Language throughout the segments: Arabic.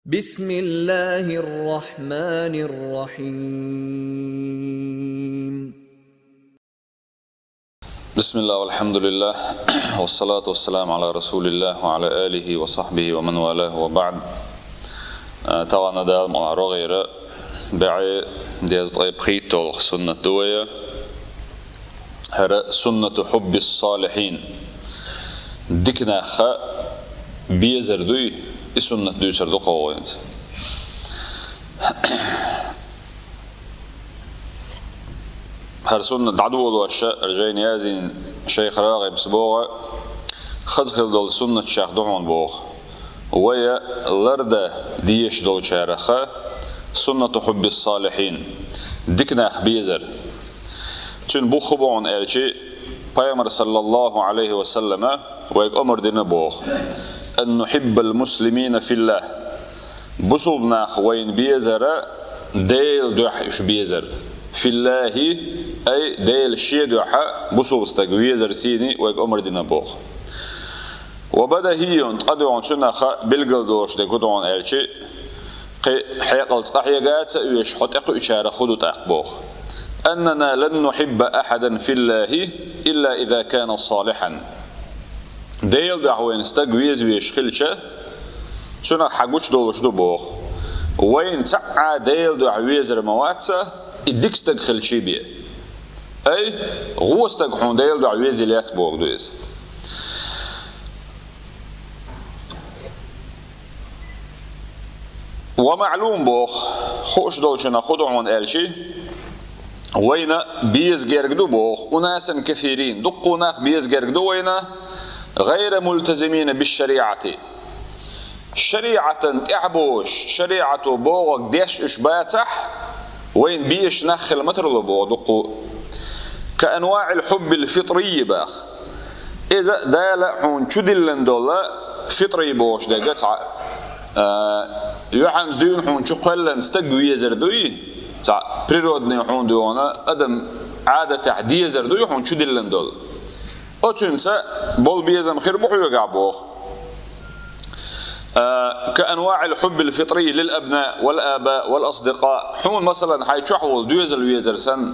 بسم الله الرحمن الرحيم. بسم الله والحمد لله والصلاة والسلام على رسول الله وعلى آله وصحبه ومن والاه وبعد. طبعا ده مع رغير بعي ديز طيب خيتو سنة دوية هر سنة حب الصالحين ديكنا خا بيزر دوي سنة دوي سردو قوين هر سنة دعدو والشاء رجين يازين شيخ راغب سبوغة خزخل دول سنة شيخ دعون بوغ ويا لردة ديش دول شارخة سنة حب الصالحين ديكنا خبيزر تون بوخبون الشي پیغمبر صلى الله عليه وسلم ويك أمر دين بوغ أن نحب المسلمين في الله بصوبنا خوين بيزر ديل دوح إش بيزر في الله أي ديل شي دوحة بصوب استقويزر سيني ويك أمر دين بوغ وبدا هيون قدوان سنخ بالقل دوش دي قدوان الشي حيقل تقحيقات ويش حط اقو إشارة خدو تأقبوغ أننا لن نحب أحدا في الله إلا إذا كان صالحا ديل دعوين استقويز ويشخلشه سنة حقوش دولش دو بوغ وين تعا ديل دعويز رمواتسه إديك استقخل شي بيه أي غو استقحون ديل دعويز الياس بوغ دويز ومعلوم بوغ خوش دولشنا خدعون الشي وين بيز جرجدو بوغ أناسا كثيرين دقوناخ بيز جرجدو وين غير ملتزمين بالشريعة شريعة تعبوش شريعة بوغ ديش إشباتح وين بيش نخل مترلو بوغ دقو كأنواع الحب الفطري باخ إذا دالا حون شدلن دولا فطري بوش دا قطع يوحنز ديون حون شقلن استقوي زردوي تاع بريرودني حون ديونا أدم عادة تعدي زردوي حون شدلن دول أتنسى بول بيزم خير بوحو يقعبوه كأنواع الحب الفطري للأبناء والآباء والأصدقاء حون مثلا حي شحول دويزل ويزر سن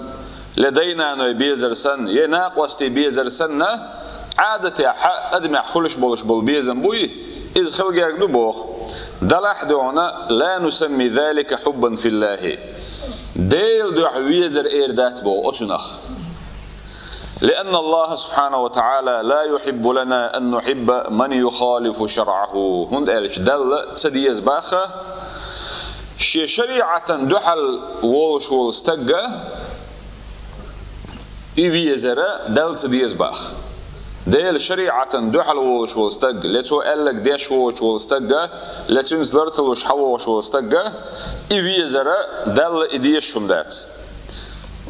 لدينا نوي بيزر سن يناق وستي بيزر سن عادة حق أدمع خلش بولش بول بيزم بوي إذ خلق يرقدو بوخ دلح دونا لا نسمي ذلك حبا في الله ديل دو ويزر إيردات بو أتنخ لأن الله سبحانه وتعالى لا يحب لنا أن نحب من يخالف شرعه هند قالش دل تديز باخة شي شريعة دحل وولش والستقة يفيزر دل تديز باخ ديل شريعة دحل وولش والستقة لتو قالك ديش وولش والستقة لتو نزلرتلوش حووش والستقة يفيزر دل إديش شمدات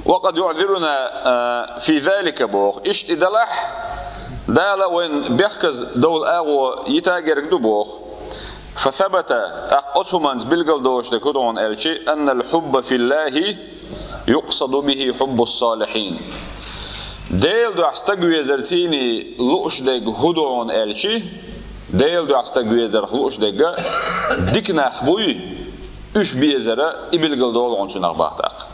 وقد يعذرنا في ذلك بوغ إشت إدلح دالا وين بيخكز دول آغو يتاجر بوغ فثبت أقصمانز بالقل دوش دكودون الشيء أن الحب في الله يقصد به حب الصالحين ديل دو استقوي زرتيني لوش ديك هدون الشيء ديل دو استقوي زرخ لوش ديك ديك ناخبوي إش بيزر إبالقل دول عنسو ناخباختاق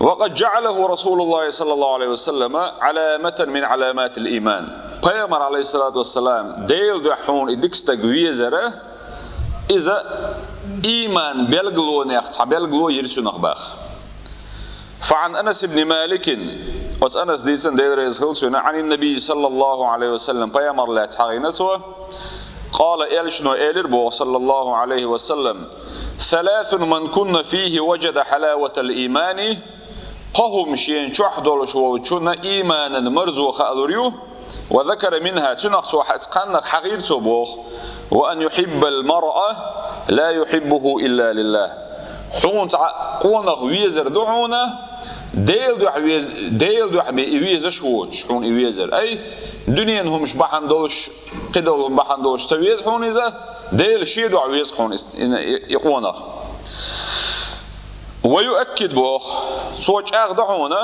وقد جعله رسول الله صلى الله عليه وسلم علامة من علامات الإيمان پیغمبر عليه الصلاة والسلام ديل دحون إدكستا قويزره إذا إيمان بيلقلو نيخت بيلقلو يرسو نخباخ فعن أنس بن مالك وأنس ديسن ديل ريزخلسونا عن النبي صلى الله عليه وسلم پیغمبر لا تحقينته قال إلشنو إلربو صلى الله عليه وسلم ثلاث من كن فيه وجد حلاوة الإيمان قهم شين شحدول شوالشون إيمانا مرزوخ ألوريو وذكر منها تنقص واحد قنق حقير تبوخ وأن يحب المرأة لا يحبه إلا لله حون قونق ويزر دعونا ديل دع بيويزر شوش حون يويزر أي دنيا هم شبحان دولش قدول بحان دولش تويز حون إذا ديل شي دع ويز حون يقونق ويؤكد بوخ سوچ أخدعونا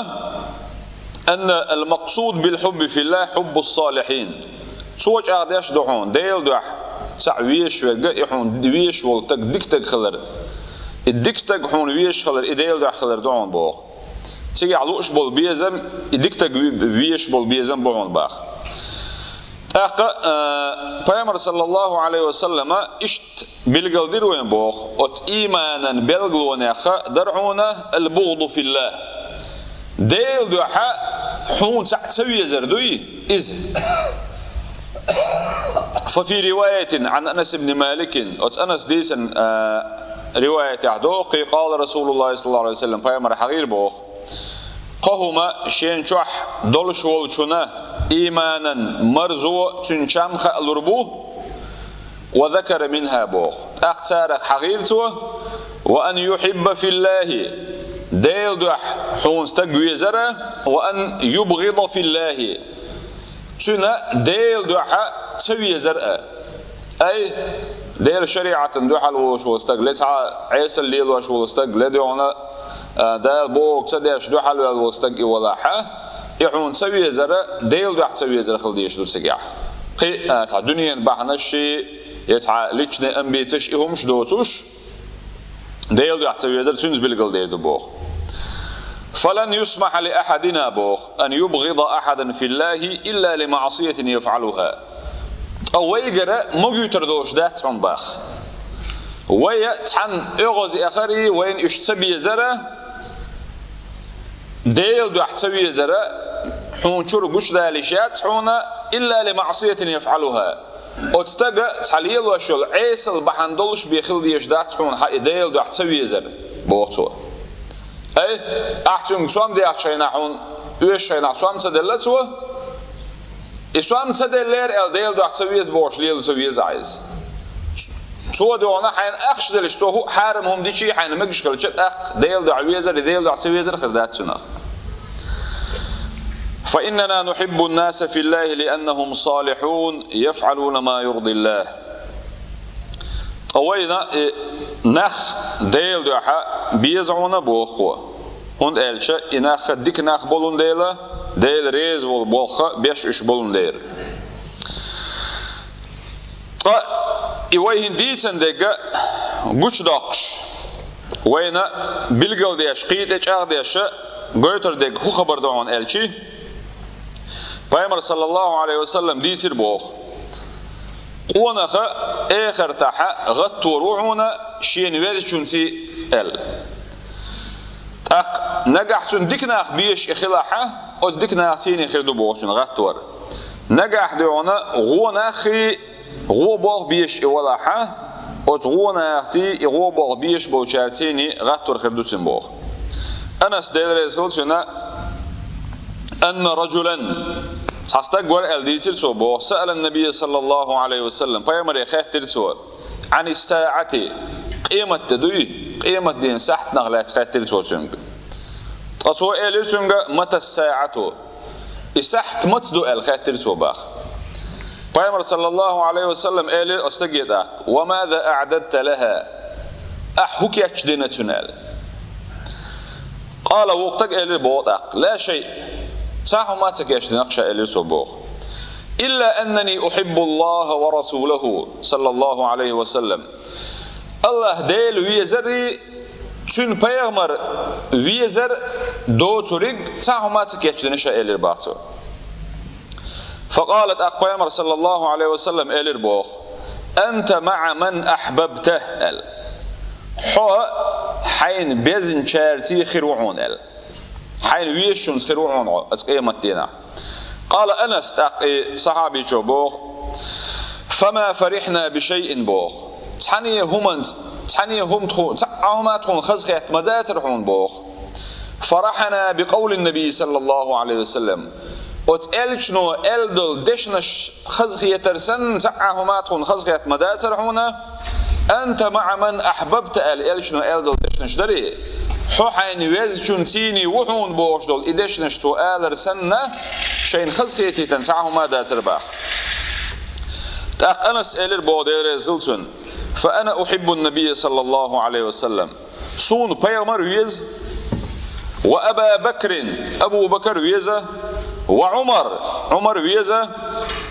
أن المقصود بالحب في الله حب الصالحين سوچ أخدعش دعون ديل دع تاع ويش وجا يحون دويش والتك ديكتك خلر الديكتك حون ويش خلر إديل ده خلر دعون بوخ تيجي علوش بول بيزم الديكتك ويش بول بيزم بعون باخ پیامبر صلی الله علیه و سلم اشت بالقدر وين بوخ ات ايمانا بالقلونه درعونه البغض في الله ديل دوحا حون تسوي زردوي إذ ففي رواية عن أنس بن مالك أنس ديسن رواية عدوقي قال رسول الله صلى الله عليه وسلم فيامر حغير بوخ قهما شين شح دول شول شنا إيمانا مرزو تنشام خألربوه وذكر منها بوخ أختارك حغيرته وأن يحب في الله ديل دوح حون ستقوي زره وأن يبغض في الله تنا ديل دوح تسوي زرقه أي ديل شريعة دوح الوش واستق لتع عيسى الليل وش واستق لدعونا ديل بوك تديش دوح الوش واستق ولاحه يحون تسوي زره ديل دوح تسوي زره خلديش دو سجاح قي تع دنيا بحنا الشيء يتع ليشنا أنبيتش إهمش دوتوش ديل دوح تسوي زره تنز بالقل ديل بوخ فلن يسمح لأحدنا بوخ أن يبغض أحدا في الله إلا لمعصية يفعلها أو يجرى مجيتر دوش دات عن باخ ويتحن أغز آخري وين اشتبي زرا ديل دو احتبي زرا حون شور قش ذالشات حونا إلا لمعصية يفعلها وتستقى تحليل وشول عيس البحن دولش بيخل ديش دات حون حق ديل دو احتبي زرا بوغتو أي أحتم سوام دي أحشينا حون ويشينا سوام تدلتوا إسوام تدلير الديل دو احتبيز بوش ليل تبيز عايز سو دونا حين أخش دلش تو حارم هم ديشي حين مقش خلشت أخ ديل دو عويزر ديل دو احتبيزر خردات سنخ فإننا نحب الناس في الله لأنهم صالحون يفعلون ما يرضي الله أوينا نخ ديل دو بيزعونا بوخوا هون ألشة إنخ ديك نخ بولون ديلا ديل ريز والبوخة بيش إش بولون دير إيوه هنديتن ديجا قش داقش وينا بلقل ديش قيتش أغديش قيتر ديج هو خبر دعون ألشي پیامبر صلی الله علیه وسلم ديسير بوخ ونخ آخر تحا غط وروعنا شين ويدشونتي نجحتون ديكناخ بيش إخلاحه أو ديكناخ تيني خير دبوغتون غطور نجح دعونا غوناخي غوبوغ بيش إولاحه أو غوناخ تي غوبوغ بيش بوشارتيني غطور خير دوتين بوغ أنس ديل رسولتنا أن رجلا تستقبل الديتر بوغ سأل النبي صلى الله عليه وسلم فيامر يخاتر عن الساعة قيمة تدوي قيمة دين سحت نغلات خاتر تنج أتو إليتنج متى الساعة إسحت متدو الخاتر باخ فيامر صلى الله عليه وسلم إلي أستجد وماذا أعددت لها أحوك يشدين تنال قال وقتك إلي بوضع لا شيء ساحو ما تكيش نقشة إلي تبوخ إلا أنني أحب الله ورسوله صلى الله عليه وسلم الله ديل ويزري تون بيغمر ويزر دو تريق ساحو ما تكيش نقشة إلي باختو فقالت بيغمر صلى الله عليه وسلم إلي بوخ أنت مع من أحببته حو حين بيزن شارتي خيروعون حين ويشون خيروعون أتقيمتنا قال أنس صحابي بوخ فما فرحنا بشيء بوخ تحني هم تخون خزخيت مداترحون بوخ فرحنا بقول النبي صلى الله عليه وسلم وتألشنو ألدل دشنش خزخيترسن تعهما تخون خزخيت مداترحون أنت مع من أحببت ألشنو ألدل دشنش دري حين ويزشون تيني وحون بوش دول إدشنش تو آلرسن شين خزخيتي تنسعهما داتر باخ تاق أنس إلر بودير زلتون فأنا أحب النبي صلى الله عليه وسلم صون بيغمر ويز وأبا بكر أبو بكر ويزة وعمر ويزة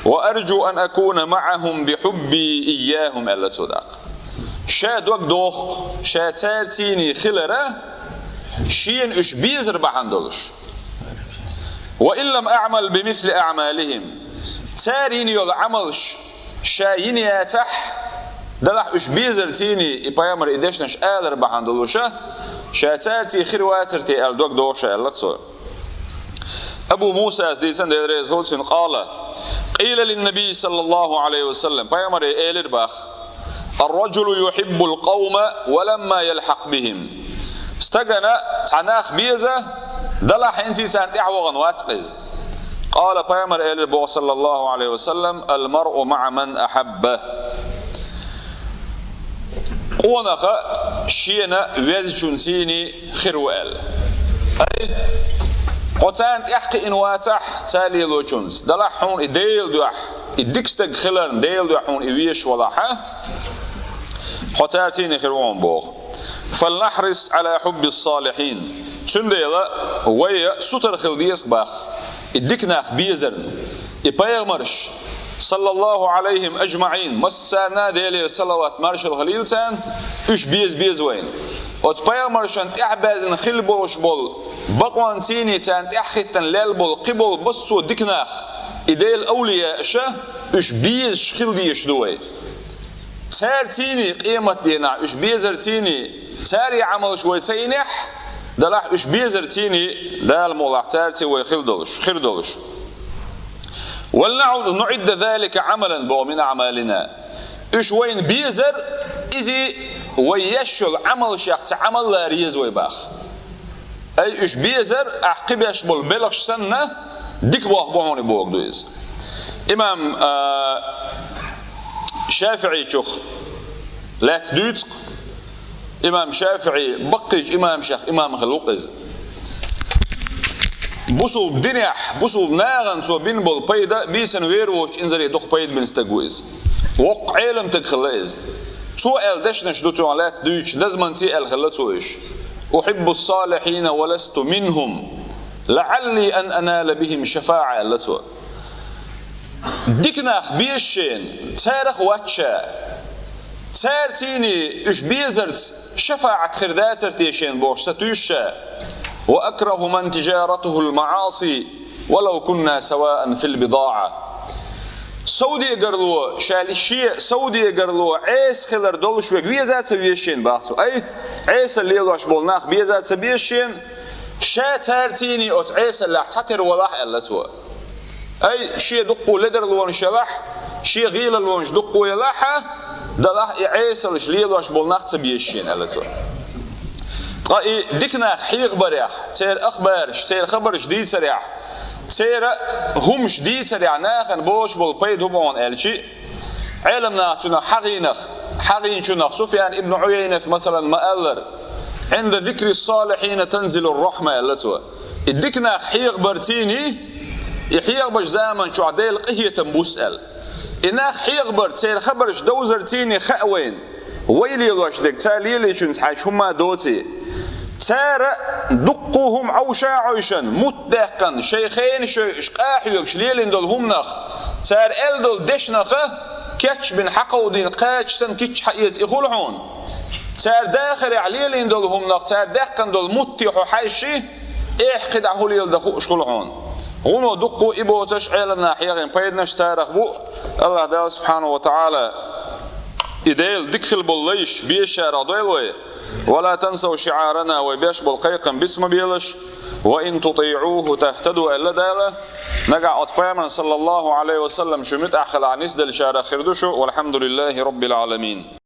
وأرجو أن أكون معهم بحبي إياهم ألا تصدق شاد وقت دوخ شاد تارتيني خلرة شين إش بيزر بحندلش وإن لم أعمل بمثل أعمالهم تاريني يول عملش شايني ياتح دلح إش بيزر تيني إبايامر إدشنش آلر بحندلوشة شاد تارتي خرواترتي أل دوك دوخ ألا تصدق أبو موسى ديسان ديريز هولسن قال قيل للنبي صلى الله عليه وسلم بيامر إيلر باخ الرجل يحب القوم ولما يلحق بهم استغنى تناخ بيزة دلح انتي سان اعوغن واتقز قال بيامر إيلر باخ صلى الله عليه وسلم المرء مع من أحبه قونك شينا ويزجنتيني خروال أي قطان احكي ان واتح تالي لوجونز دلحون اديل دوح الدكستك خلرن ديل دوحون ايويش وضحه حتاتين خيرون بوغ فلنحرص على حب الصالحين تنديلا ويا ستر خلديس باخ الدكناخ بيزرن يبايغمرش صلى الله عليهم اجمعين مسانا ديلي صلوات مارش الخليلتان اش بيز وين وتبايغمرشان احبازن خلبوش بول بقوان تيني تان احخيتن لالبول قبول بصو دكناخ إديل أولياء شه إش بيز شخلديش دوي تار تيني قيمة دينا إش بيزر تيني تاري عمل شوي تينح دلح إش بيزر تيني دال مولاح تارتي ويخلدولش خردولش ولنعد ذلك عملا بو من أعمالنا إش وين بيزر إذي ويشل عمل شيخ عمل لا ريز ويباخ أي إش بيزر أحقبش بالبلغش سنة ديك بوخ بوعوني بوغ دويز إمام شافعي شوخ لا تدوتق إمام شافعي بقيج إمام شيخ إمام خلوقز بوصل بدنيح بوصل ناغن تو بينبول بيدا بيسن ويروش إنزري دوخ بيد بنستقويز وق عالم تكخلائز تو ألدشنش دوتو لا تدوتش دزمن تي ألخلتوش أحب الصالحين ولست منهم لعلي أن أنال بهم شفاعة لتو ديكناخ بيشين تارخ واتشا تارتيني إش بيزرت شفاعة خرداتر تيشين بوش ستوشا وأكره من تجارته المعاصي ولو كنا سواء في البضاعة سودي قرلو شالشي سودي قرلو عيس خلر دولش ويك بيزات سبيشين باختو أي عيس اللي يلوش بولناخ بيزات سبيشين شا تارتيني أوت عيسى اللي احتكر ولاح ألتوا أي شي دقو لدر لون شلح شي غيل لون دقو يلاحة دلاح عيسى اللي يلوش بولناخ تبيشين ألتوا قاي ديكنا حيغ بريح تير أخبار تير خبر جديد سريع تير هم جديد سريع ناخن بوش بالبيد هبون ألشي علمنا تنا حقين شنخ سفيان ابن عيينة مثلا مألر عند ذكر الصالحين تنزل الرحمة التي الدكنا حيغ برتيني يحيغ بش زامن شو عديل قهية بوسأل إناخ حيغ برتين خبرش دوزرتيني خأوين ويلي الوش ديك تالي لي شنس حاش هما دوتي تارا دقوهم عوشا عوشا متدقن شيخين شقاحيوكش ليلين دول همنخ تار ال دول دشنخ كتش بن حقودين قاتش سن كتش حقيت إخولحون تار داخل عليلين دول همنخ تار دقن دول متيحو حيشي احقد عهوليل دخو اشخولحون هونو دقو إبو تشعيلنا حيغين بيدنش تارخ بو الله دال سبحانه وتعالى إديل دكخل بالليش بيشار ضيلوي ولا تنسوا شعارنا وبيش بالقيقا باسم بيلش وإن تطيعوه تهتدوا إلا داله نقع أطباما صلى الله عليه وسلم شمت أحخل عنيس دل شارع خردشو والحمد لله رب العالمين.